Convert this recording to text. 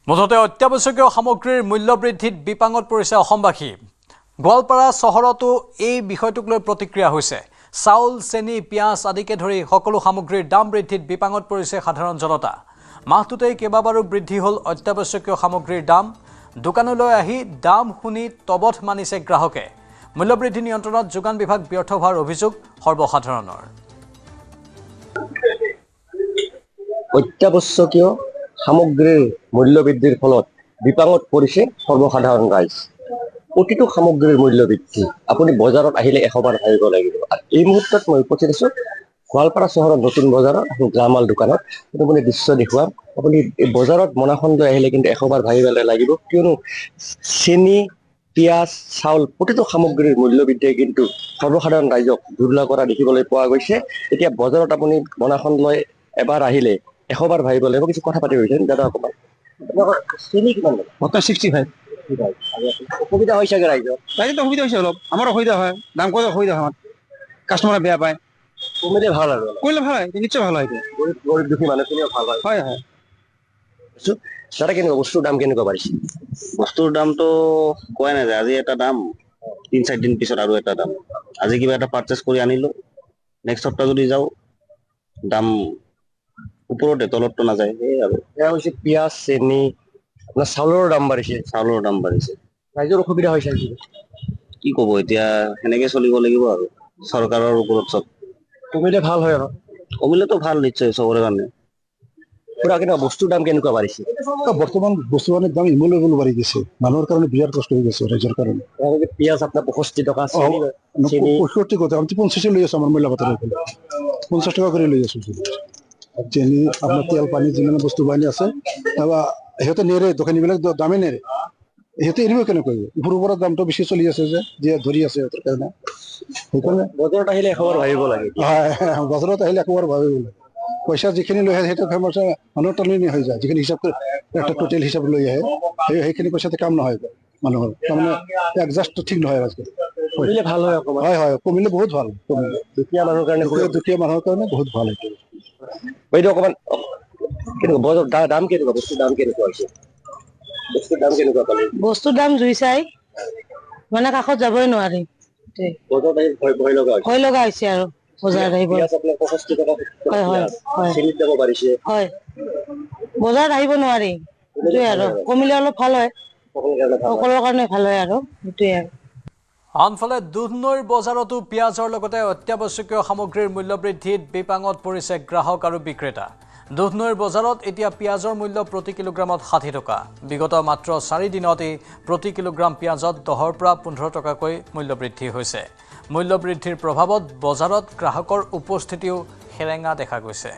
মুঠতে অত্যাৱশ্যকীয় সামগ্ৰীৰ মূল্য বৃদ্ধিত বিপাঙত পৰিছে অসমবাসী। গোৱালপাৰা চহৰতো এই বিষয়টোক লৈ প্ৰতিক্ৰিয়া হৈছে। চাউল, চেনি, পিঁয়াজ আদিকে ধৰি সকলো সামগ্ৰীৰ দাম বৃদ্ধিত বিপাঙত পৰিছে সাধাৰণ জনতা। মাহটোতেই কেইবাবাৰো বৃদ্ধি হ'ল অত্যাৱশ্যকীয় সামগ্ৰীৰ দাম। দোকানলৈ আহি দাম শুনি তবথ মানিছে গ্ৰাহকে। মূল্যবৃদ্ধি নিয়ন্ত্ৰণত যোগান বিভাগ ব্যৰ্থ হোৱাৰ অভিযোগ সৰ্বসাধাৰণৰ। অত্যাৱশ্যকীয় সামগ্ৰীৰ মূল্য বৃদ্ধিৰ ফলত বিপাঙত পৰিছে সৰ্বসাধাৰণ ৰাইজ। প্ৰতিটো সামগ্ৰীৰ মূল্য বৃদ্ধি আপুনি বজাৰত আহিলে এশবাৰ ভাবিব লাগিব। আৰু এই মুহূৰ্তত মই উপস্থিত আছোঁ গোৱালপাৰা চহৰৰ নতুন বজাৰত গ্লামাল দোকানত। আপুনি দৃশ্য দেখুৱাম। আপুনি এই বজাৰত মোনাখন লৈ আহিলে কিন্তু এশবাৰ ভাবিব লাগিব, কিয়নো চেনি, পিঁয়াজ, চাউল প্ৰতিটো সামগ্ৰীৰ মূল্য বৃদ্ধিয়ে কিন্তু সৰ্বসাধাৰণ ৰাইজক দুৰ্বল কৰা দেখিবলৈ পোৱা গৈছে। এতিয়া বজাৰত আপুনি মোনাখন লৈ এবাৰ আহিলে এশবাৰ ভাবিব লাগিব। কিছু কথা পাতি গৈছে দাদা, অকণমান চেনি কিমান বৰ্তমান 65। অসুবিধা হৈছে ৰাইজৰ? ৰাইজতো অসুবিধা হৈছে, অলপ আমাৰ অসুবিধা হয়, দাম কৰি অসুবিধা হয়, কাষ্টমাৰে বেয়া পায়। কমিলে ভাল আৰু কৰিলে ভাল হয়, নিশ্চয় ভাল হয়। গৰীব দুখী মানুহখিনিও ভাল হয়। হয় হয়। দাদা, কেনেকুৱা বস্তুৰ দাম কেনেকুৱা বাঢ়িছে? বস্তুৰ দামটো কোৱাই নাযায়। আজি এটা দাম, 3-4 দিন পিছত আৰু এটা দাম। আজি কিবা এটা পাৰ্চেছ কৰি আনিলোঁ, নেক্সট সপ্তাহ যদি যাওঁ দাম ওপৰতে, তলতটো নাযায়। সেয়াই আৰু এয়া হৈছে পিঁয়াজ, চেনি, আপোনাৰ চাউলৰ দাম বাঢ়িছে। চাউলৰ দাম বাঢ়িছে। ৰাইজৰ অসুবিধা হৈছে। কি ক'ব এতিয়া, সেনেকে চলিব লাগিব আৰু চৰকাৰৰ ওপৰত চব। কমিলে ভাল হয় আৰু কমিলেতো ভাল, নিশ্চয় চবৰে কাৰণে। পুৰা কেনেকুৱা বস্তুৰ দাম কেনেকুৱা বাঢ়িছে? বৰ্তমান বস্তু দাম ইমূল বাঢ়ি গৈছে। মানুহৰ কাৰণে বিৰাট কষ্ট হৈ গৈছে, ৰাইজৰ কাৰণে। পিঁয়াজ আপোনাৰ 65 টকা, চেনি 65 কথা আমি 50 লৈ আছো। আমাৰ মূল্য পাতৰ 50 টকা কৰি লৈ আছো। চেনি আপোনাৰ তেল পানী যিমান বস্তু বাহিনী আছে, সিহঁতে নেৰে, দোকানীবিলাক দামে নেৰে। সিহঁতে এৰিব কেনেকৈ? ওপৰৰ দামটো বেছি চলি আছে যে ধৰি আছে সিহঁতৰ কাৰণে। সেইকাৰণে বজাৰত আহিলে এশবাৰ ভাবিব লাগে। বজাৰত আহিলে একবাৰ ভাবিব লাগে। পইচা যিখিনি লৈ আহে সেইটো ফেমাছ মানুহৰ টানি হৈ যায়। যিখিনি হিচাপ একটা টোটেল হিচাপ লৈ আহে, সেইখিনি পইচাতে কাম নহয় মানুহৰ। তাৰমানে এডজাষ্টটো ঠিক নহয় আজিকালি। কমিলে ভাল হয় অকণমান। হয়, কমিলে বহুত ভাল। কমিলে দুখীয়া মানুহৰ কাৰণে দুখীয়া মানুহৰ কাৰণে বহুত ভাল এইটো। বাইদেউ, অকণমান কেনেকুৱা বজাৰত দাম কেনেকুৱা? বস্তুৰ দাম কেনেকুৱা হৈছে? বস্তুৰ দাম কেনেকুৱা পালে? বস্তুৰ দাম জুই চাই, মানে কাষত যাবই নোৱাৰি। বজাৰত আহি ভয় লগা হৈছে। ভয় লগা হৈছে আৰু বজাৰত আহিব। পিঁয়াজ আপোনাৰ 65 টকা, হয়। চেনিৰ দামো বাঢ়িছে। হয়, বজাৰত আহিব নোৱাৰি। সেইটোৱে আৰু কমিলে অলপ ভাল হয়, সকলোৰে কাৰণে ভাল হয় আৰু সেইটোৱে আৰু। আনফালে দুধনৈৰ বজাৰতো পিঁয়াজৰ লগতে অত্যাৱশ্যকীয় সামগ্ৰীৰ মূল্য বৃদ্ধিত বিপাঙত পৰিছে গ্ৰাহক আৰু বিক্ৰেতা। দুধনৈৰ বজাৰত এতিয়া পিঁয়াজৰ মূল্য প্ৰতি কিলোগ্ৰামত 60 টকা। বিগত মাত্ৰ 4 দিনতেই প্ৰতি কিলোগ্ৰাম পিঁয়াজত 10ৰ পৰা 15 টকাকৈ মূল্য বৃদ্ধি হৈছে। মূল্য বৃদ্ধিৰ প্ৰভাৱত বজাৰত গ্ৰাহকৰ উপস্থিতিও সেৰেঙা দেখা গৈছে।